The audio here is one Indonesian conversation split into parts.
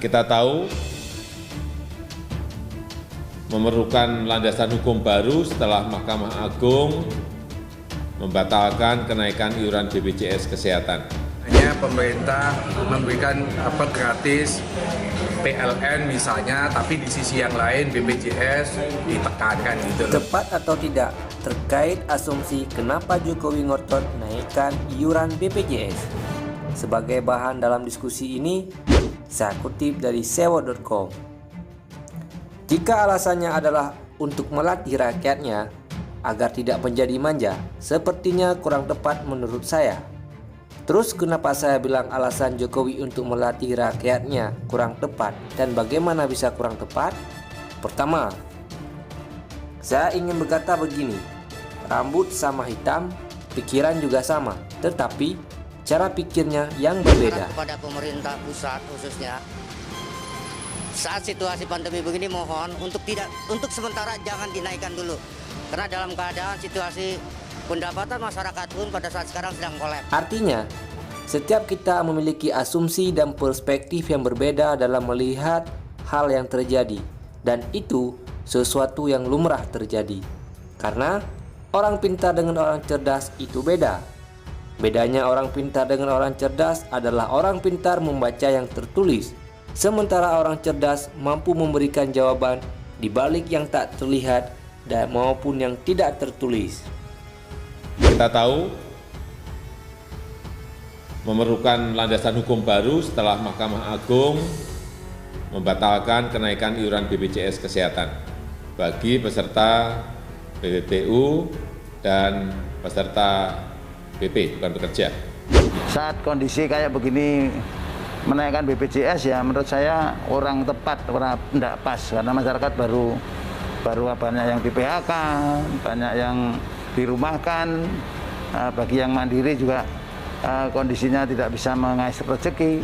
kita tahu memerlukan landasan hukum baru setelah Mahkamah Agung membatalkan kenaikan iuran BPJS Kesehatan. Hanya pemerintah memberikan gratis PLN misalnya, tapi di sisi yang lain BPJS ditekankan gitu. Tepat atau tidak terkait asumsi kenapa Jokowi ngotot naikkan iuran BPJS? Sebagai bahan dalam diskusi ini, saya kutip dari sewo.com. Jika alasannya adalah untuk melatih rakyatnya agar tidak menjadi manja, sepertinya kurang tepat menurut saya. Terus kenapa saya bilang alasan Jokowi untuk melatih rakyatnya kurang tepat dan bagaimana bisa kurang tepat? Pertama, saya ingin berkata begini, rambut sama hitam, pikiran juga sama, tetapi cara pikirnya yang berbeda. Kepada pemerintah pusat khususnya, saat situasi pandemi begini mohon untuk sementara jangan dinaikkan dulu. Karena dalam keadaan situasi pendapatan masyarakat pun pada saat sekarang sedang kolaps. Artinya, setiap kita memiliki asumsi dan perspektif yang berbeda dalam melihat hal yang terjadi. Dan itu sesuatu yang lumrah terjadi. Karena orang pintar dengan orang cerdas itu beda. Bedanya orang pintar dengan orang cerdas adalah orang pintar membaca yang tertulis, sementara orang cerdas mampu memberikan jawaban di balik yang tak terlihat dan maupun yang tidak tertulis. Kita tahu memerlukan landasan hukum baru setelah Mahkamah Agung membatalkan kenaikan iuran BPJS Kesehatan bagi peserta BPPU dan peserta BP, bukan bekerja. Saat kondisi kayak begini menaikkan BPJS ya menurut saya orang tepat, orang tidak pas karena masyarakat baru banyak yang di PHK, banyak yang dirumahkan, bagi yang mandiri juga kondisinya tidak bisa mengais rezeki.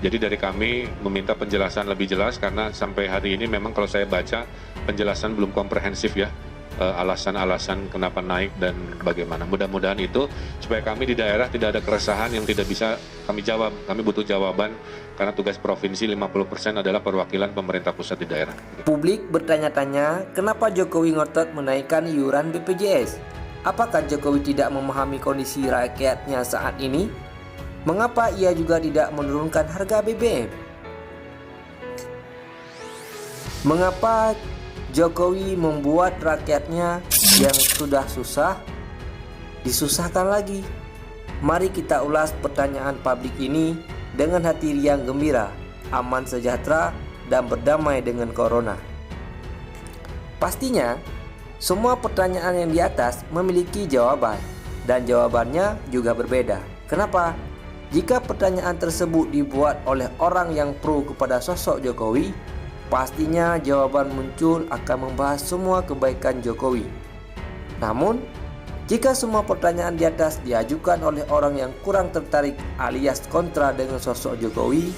Jadi dari kami meminta penjelasan lebih jelas karena sampai hari ini memang kalau saya baca penjelasan belum komprehensif ya, alasan-alasan kenapa naik dan bagaimana. Mudah-mudahan itu supaya kami di daerah tidak ada keresahan yang tidak bisa kami jawab. Kami butuh jawaban karena tugas provinsi 50% adalah perwakilan pemerintah pusat di daerah. Publik bertanya-tanya kenapa Jokowi ngotot menaikkan iuran BPJS? Apakah Jokowi tidak memahami kondisi rakyatnya saat ini? Mengapa ia juga tidak menurunkan harga BBM? Mengapa Jokowi membuat rakyatnya yang sudah susah disusahkan lagi? Mari kita ulas pertanyaan publik ini dengan hati riang gembira, aman sejahtera, dan berdamai dengan corona. Pastinya, semua pertanyaan yang di atas memiliki jawaban, dan jawabannya juga berbeda. Kenapa? Jika pertanyaan tersebut dibuat oleh orang yang pro kepada sosok Jokowi, pastinya jawaban muncul akan membahas semua kebaikan Jokowi. Namun, jika semua pertanyaan di atas diajukan oleh orang yang kurang tertarik alias kontra dengan sosok Jokowi,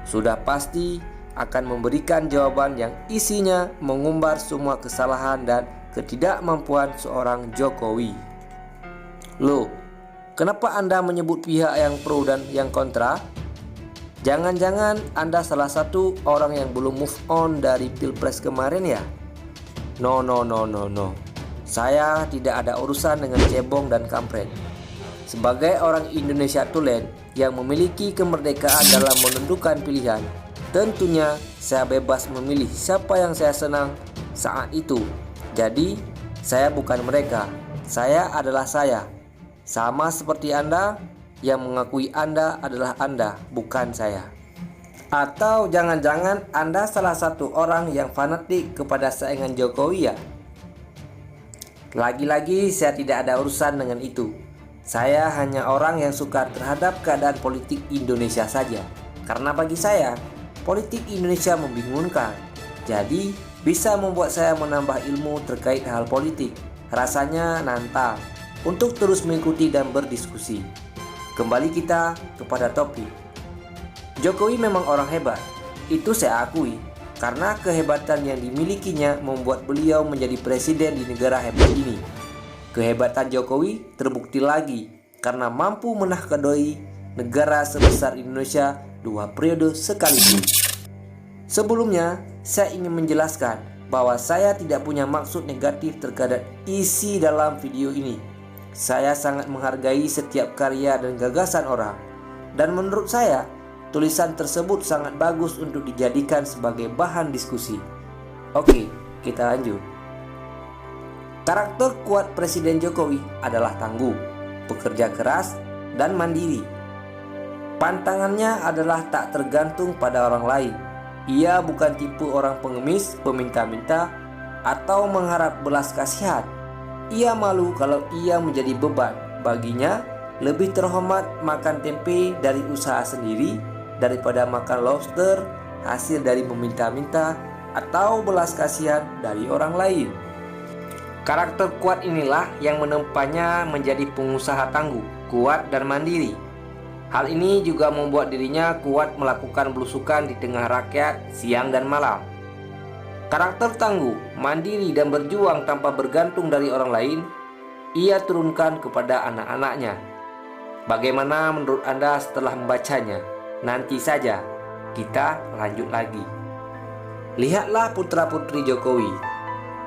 sudah pasti akan memberikan jawaban yang isinya mengumbar semua kesalahan dan ketidakmampuan seorang Jokowi. Loh, kenapa Anda menyebut pihak yang pro dan yang kontra? Jangan-jangan Anda salah satu orang yang belum move on dari Pilpres kemarin ya? No. Saya tidak ada urusan dengan cebong dan kampret. Sebagai orang Indonesia tulen yang memiliki kemerdekaan dalam menentukan pilihan, tentunya saya bebas memilih siapa yang saya senang saat itu. Jadi, saya bukan mereka. Saya adalah saya. Sama seperti Anda yang mengakui Anda adalah Anda, bukan saya. Atau jangan-jangan Anda salah satu orang yang fanatik kepada saingan Jokowi ya? Lagi-lagi saya tidak ada urusan dengan itu. Saya hanya orang yang suka terhadap keadaan politik Indonesia saja. Karena bagi saya, politik Indonesia membingungkan. Jadi, bisa membuat saya menambah ilmu terkait hal politik. Rasanya nantang untuk terus mengikuti dan berdiskusi. Kembali kita kepada topik. Jokowi memang orang hebat, itu saya akui. Karena kehebatan yang dimilikinya membuat beliau menjadi presiden di negara hebat ini. Kehebatan Jokowi terbukti lagi karena mampu menahkodai negara sebesar Indonesia 2 periode sekaligus. Sebelumnya, saya ingin menjelaskan bahwa saya tidak punya maksud negatif terhadap isi dalam video ini. Saya sangat menghargai setiap karya dan gagasan orang, dan menurut saya, tulisan tersebut sangat bagus untuk dijadikan sebagai bahan diskusi. Oke, kita lanjut. Karakter kuat Presiden Jokowi adalah tangguh, bekerja keras, dan mandiri. Pantangannya adalah tak tergantung pada orang lain. Ia bukan tipe orang pengemis, peminta-minta, atau mengharap belas kasihan. Ia malu kalau ia menjadi beban. Baginya, lebih terhormat makan tempe dari usaha sendiri daripada makan lobster hasil dari meminta-minta atau belas kasihan dari orang lain. Karakter kuat inilah yang menempatnya menjadi pengusaha tangguh, kuat dan mandiri. Hal ini juga membuat dirinya kuat melakukan belusukan di tengah rakyat siang dan malam. Karakter tangguh, mandiri dan berjuang tanpa bergantung dari orang lain, ia turunkan kepada anak-anaknya. Bagaimana menurut Anda setelah membacanya? Nanti saja, kita lanjut lagi. Lihatlah putra-putri Jokowi.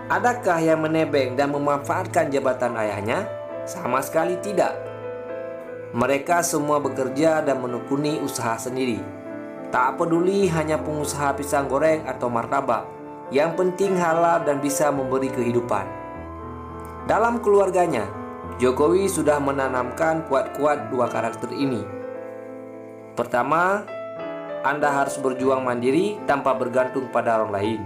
Adakah yang menebeng dan memanfaatkan jabatan ayahnya? Sama sekali tidak. Mereka semua bekerja dan menekuni usaha sendiri. Tak peduli hanya pengusaha pisang goreng atau martabak, yang penting halal dan bisa memberi kehidupan. Dalam keluarganya, Jokowi sudah menanamkan kuat-kuat dua karakter ini. Pertama, Anda harus berjuang mandiri tanpa bergantung pada orang lain.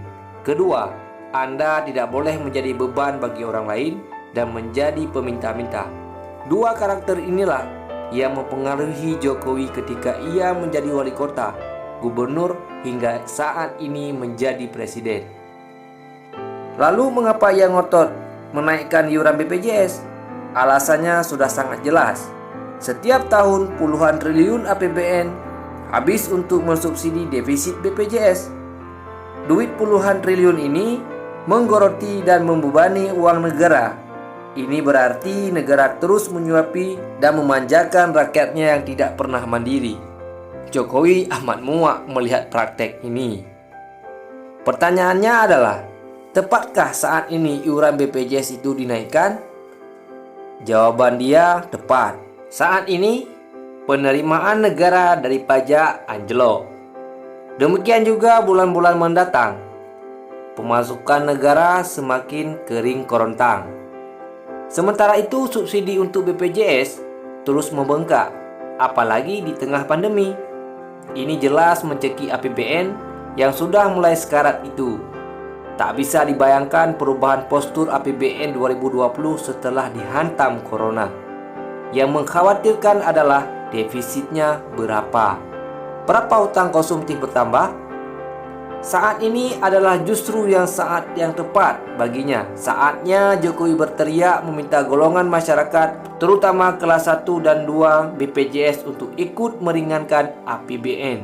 Kedua, Anda tidak boleh menjadi beban bagi orang lain dan menjadi peminta-minta. Dua karakter inilah yang mempengaruhi Jokowi ketika ia menjadi wali kota, gubernur, hingga saat ini menjadi presiden. Lalu mengapa ia ngotot menaikkan iuran BPJS? Alasannya sudah sangat jelas. Setiap tahun puluhan triliun APBN habis untuk mensubsidi defisit BPJS. Duit puluhan triliun ini menggoroti dan membebani uang negara. Ini berarti negara terus menyuapi dan memanjakan rakyatnya yang tidak pernah mandiri. Jokowi amat muak melihat praktek ini. Pertanyaannya adalah, tepatkah saat ini iuran BPJS itu dinaikkan? Jawaban dia tepat. Saat ini penerimaan negara dari pajak anjlok. Demikian juga bulan-bulan mendatang. Pemasukan negara semakin kering korontang. Sementara itu subsidi untuk BPJS terus membengkak, apalagi di tengah pandemi. Ini jelas mencekik APBN yang sudah mulai sekarat itu. Tak bisa dibayangkan perubahan postur APBN 2020 setelah dihantam corona. Yang mengkhawatirkan adalah defisitnya berapa. Berapa hutang konsumtif bertambah? Saat ini adalah justru saat yang tepat baginya. Saatnya Jokowi berteriak meminta golongan masyarakat, terutama kelas 1 dan 2 BPJS untuk ikut meringankan APBN.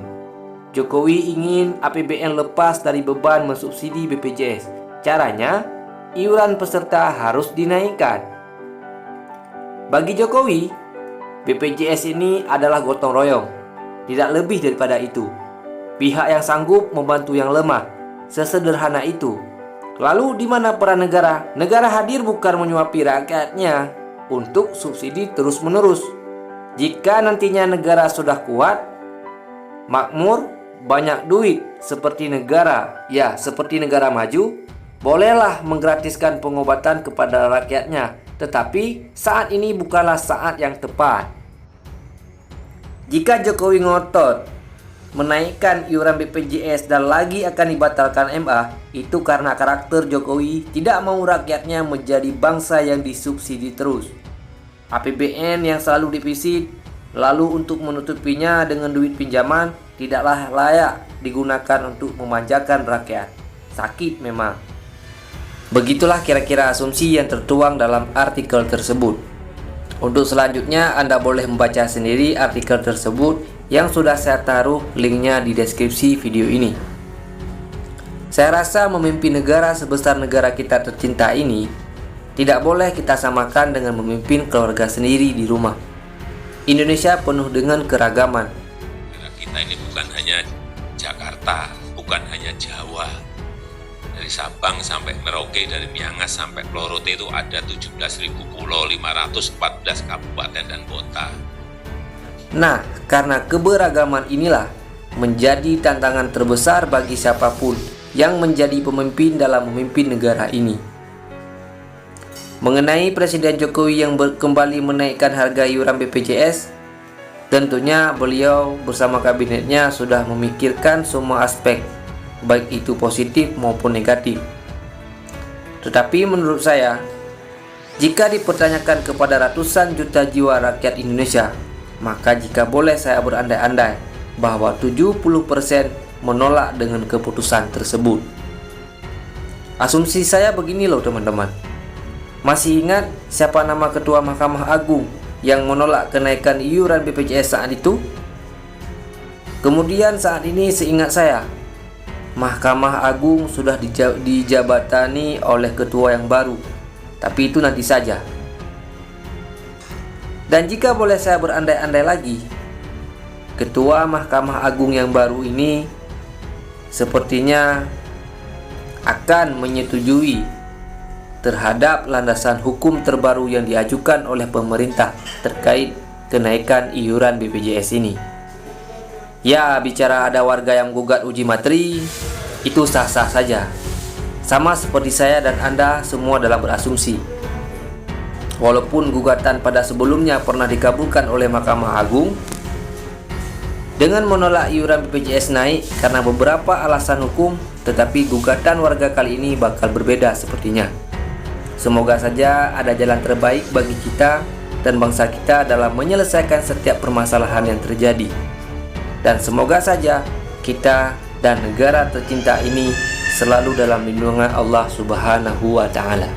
Jokowi ingin APBN lepas dari beban mensubsidi BPJS. Caranya, iuran peserta harus dinaikkan. Bagi Jokowi, BPJS ini adalah gotong royong, tidak lebih daripada itu. Pihak yang sanggup membantu yang lemah, sesederhana itu. Lalu di mana peran negara? Negara hadir bukan menyuapi rakyatnya untuk subsidi terus-menerus. Jika nantinya negara sudah kuat, makmur, banyak duit seperti negara maju, bolehlah menggratiskan pengobatan kepada rakyatnya. Tetapi saat ini bukanlah saat yang tepat. Jika Jokowi ngotot menaikkan iuran BPJS dan lagi akan dibatalkan MA, itu karena karakter Jokowi tidak mau rakyatnya menjadi bangsa yang disubsidi terus. APBN yang selalu defisit, lalu untuk menutupinya dengan duit pinjaman, tidaklah layak digunakan untuk memanjakan rakyat. Sakit memang. Begitulah kira-kira asumsi yang tertuang dalam artikel tersebut. Untuk selanjutnya Anda boleh membaca sendiri artikel tersebut yang sudah saya taruh linknya di deskripsi video ini. Saya rasa memimpin negara sebesar negara kita tercinta ini tidak boleh kita samakan dengan memimpin keluarga sendiri di rumah. Indonesia penuh dengan keragaman. Kita ini bukan hanya Jakarta, bukan bukan hanya Jawa. Dari Sabang sampai Merauke, dari Miangas sampai Pulau Rote itu ada 17.000 pulau, 514 kabupaten dan kota. Nah, karena keberagaman inilah menjadi tantangan terbesar bagi siapapun yang menjadi pemimpin dalam memimpin negara ini. Mengenai Presiden Jokowi yang kembali menaikkan harga iuran BPJS, tentunya beliau bersama kabinetnya sudah memikirkan semua aspek, baik itu positif maupun negatif. Tetapi menurut saya, jika dipertanyakan kepada ratusan juta jiwa rakyat Indonesia, maka jika boleh saya berandai-andai bahwa 70% menolak dengan keputusan tersebut. Asumsi saya begini loh teman-teman. Masih ingat siapa nama Ketua Mahkamah Agung yang menolak kenaikan iuran BPJS saat itu? Kemudian saat ini seingat saya, Mahkamah Agung sudah dijabatani oleh ketua yang baru, tapi itu nanti saja. Dan jika boleh saya berandai-andai lagi, Ketua Mahkamah Agung yang baru ini sepertinya akan menyetujui terhadap landasan hukum terbaru yang diajukan oleh pemerintah terkait kenaikan iuran BPJS ini. Ya, bicara ada warga yang gugat uji materi, itu sah-sah saja. Sama seperti saya dan Anda semua dalam berasumsi. Walaupun gugatan pada sebelumnya pernah dikabulkan oleh Mahkamah Agung dengan menolak iuran BPJS naik karena beberapa alasan hukum, tetapi gugatan warga kali ini bakal berbeda sepertinya. Semoga saja ada jalan terbaik bagi kita dan bangsa kita dalam menyelesaikan setiap permasalahan yang terjadi. Dan semoga saja kita dan negara tercinta ini selalu dalam lindungan Allah Subhanahu wa Ta'ala.